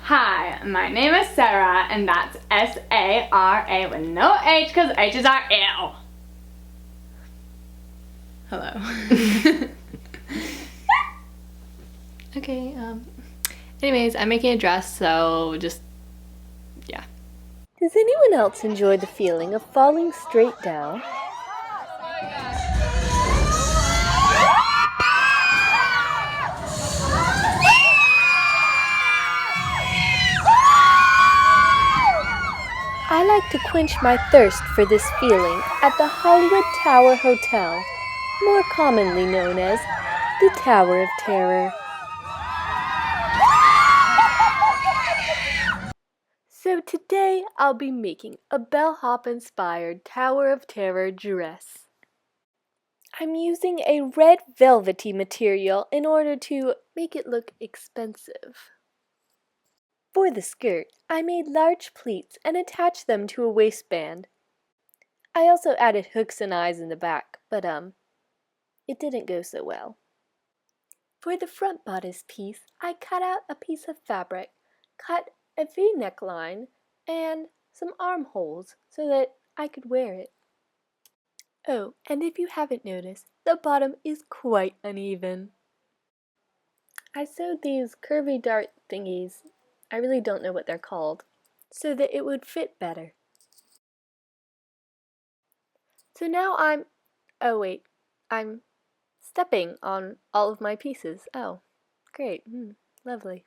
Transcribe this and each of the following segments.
Hi, my name is Sarah, and that's S-A-R-A with no H because H's are ill. Hello. Okay, anyways, I'm making a dress, so just, yeah. Does anyone else enjoy the feeling of falling straight down? I like to quench my thirst for this feeling at the Hollywood Tower Hotel, more commonly known as the Tower of Terror. So today I'll be making a bellhop inspired Tower of Terror dress. I'm using a red velvety material in order to make it look expensive. For the skirt, I made large pleats and attached them to a waistband. I also added hooks and eyes in the back, but it didn't go so well. For the front bodice piece, I cut out a piece of fabric, cut a V neckline, and some armholes so that I could wear it. Oh, and if you haven't noticed, the bottom is quite uneven. I sewed these curvy dart thingies, I really don't know what they're called, so that it would fit better. So now I'm stepping on all of my pieces. Oh, great, lovely.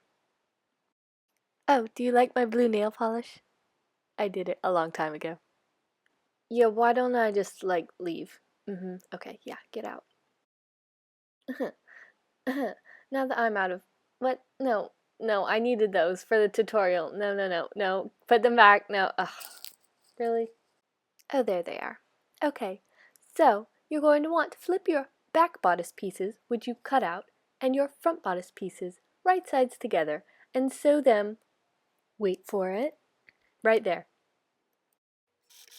Oh, do you like my blue nail polish? I did it a long time ago. Yeah, why don't I just, leave? Okay, yeah, get out. Now that I'm out of... What? No, I needed those for the tutorial. No. Put them back. No, ugh. Really? Oh, there they are. Okay, so you're going to want to flip your back bodice pieces, which you cut out, and your front bodice pieces, right sides together, and sew them, wait for it, right there.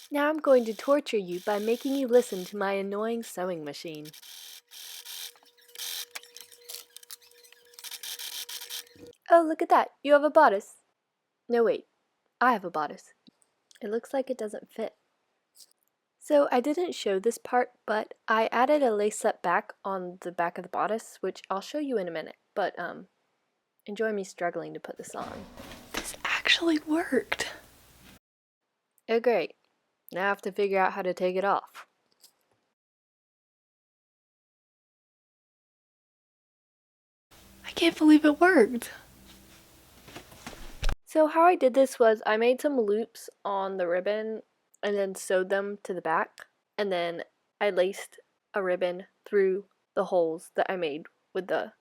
Now I'm going to torture you by making you listen to my annoying sewing machine. Oh, look at that, you have a bodice. No, wait, I have a bodice. It looks like it doesn't fit. So I didn't show this part, but I added a lace-up back on the back of the bodice, which I'll show you in a minute, but enjoy me struggling to put this on. This actually worked. Oh great, now I have to figure out how to take it off. I can't believe it worked. So how I did this was I made some loops on the ribbon and then sewed them to the back, and then I laced a ribbon through the holes that I made with the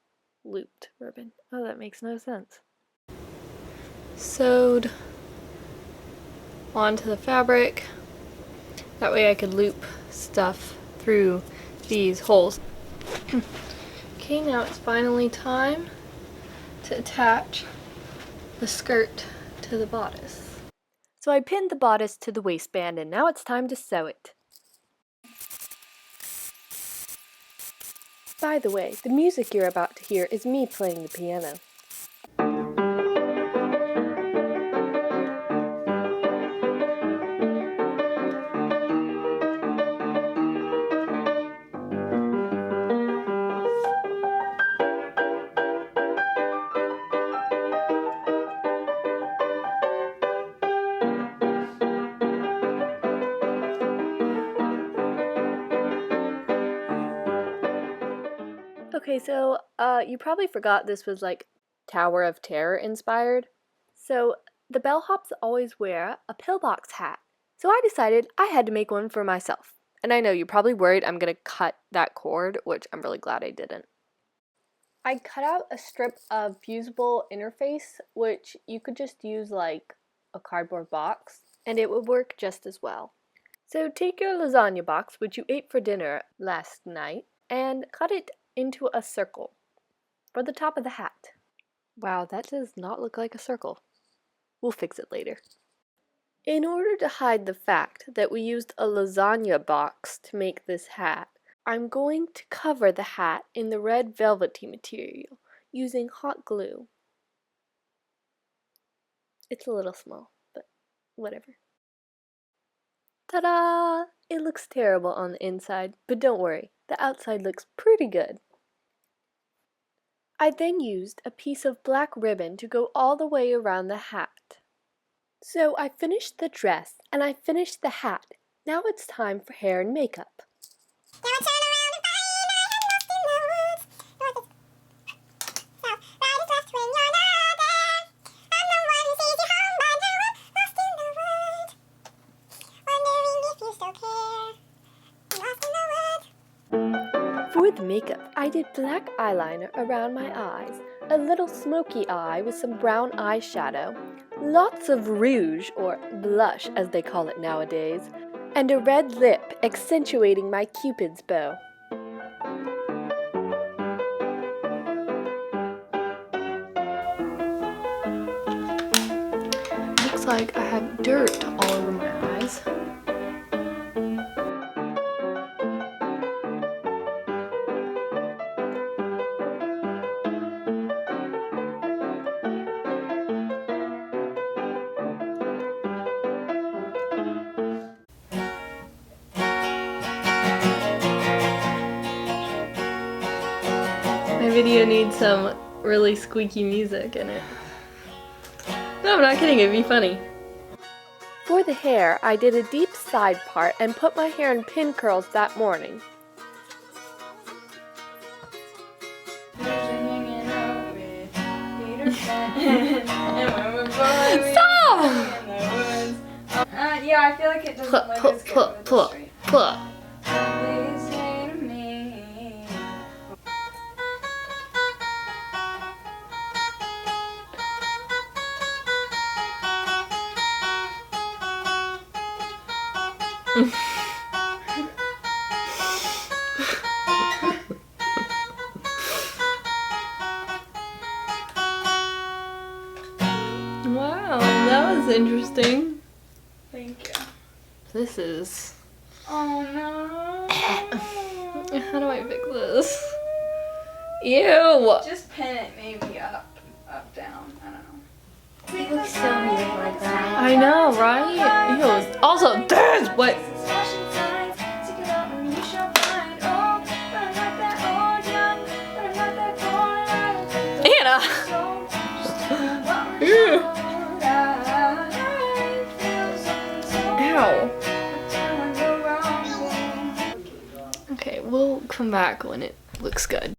looped ribbon. Oh, that makes no sense. Sewed onto the fabric. That way I could loop stuff through these holes. Okay, now it's finally time to attach the skirt to the bodice. So I pinned the bodice to the waistband, and now it's time to sew it. By the way, the music you're about to hear is me playing the piano. Okay, so you probably forgot this was Tower of Terror inspired. So the bellhops always wear a pillbox hat. So I decided I had to make one for myself. And I know you're probably worried I'm going to cut that cord, which I'm really glad I didn't. I cut out a strip of fusible interface, which you could just use like a cardboard box, and it would work just as well. So take your lasagna box, which you ate for dinner last night, and cut it into a circle for the top of the hat. Wow, that does not look like a circle. We'll fix it later. In order to hide the fact that we used a lasagna box to make this hat, I'm going to cover the hat in the red velvety material using hot glue. It's a little small, but whatever. Ta-da! It looks terrible on the inside, but don't worry, the outside looks pretty good. I then used a piece of black ribbon to go all the way around the hat. So I finished the dress and I finished the hat. Now it's time for hair and makeup. For the makeup, I did black eyeliner around my eyes, a little smoky eye with some brown eyeshadow, lots of rouge, or blush as they call it nowadays, and a red lip accentuating my Cupid's bow. Looks like I have dirt all over my eyes. My video needs some really squeaky music in it. No, I'm not kidding, it'd be funny. For the hair, I did a deep side part and put my hair in pin curls that morning. Stop! Yeah, I feel like it doesn't look as good with the straight. Please say to me. Wow, that was interesting. Thank you. This is... Oh no. How do I fix this? Ew! Just pin it maybe up, down. I don't know. It looks so weird like that. I know, right? Ew. Also, this! What? Anna! Ew. Ow. Okay, we'll come back when it looks good.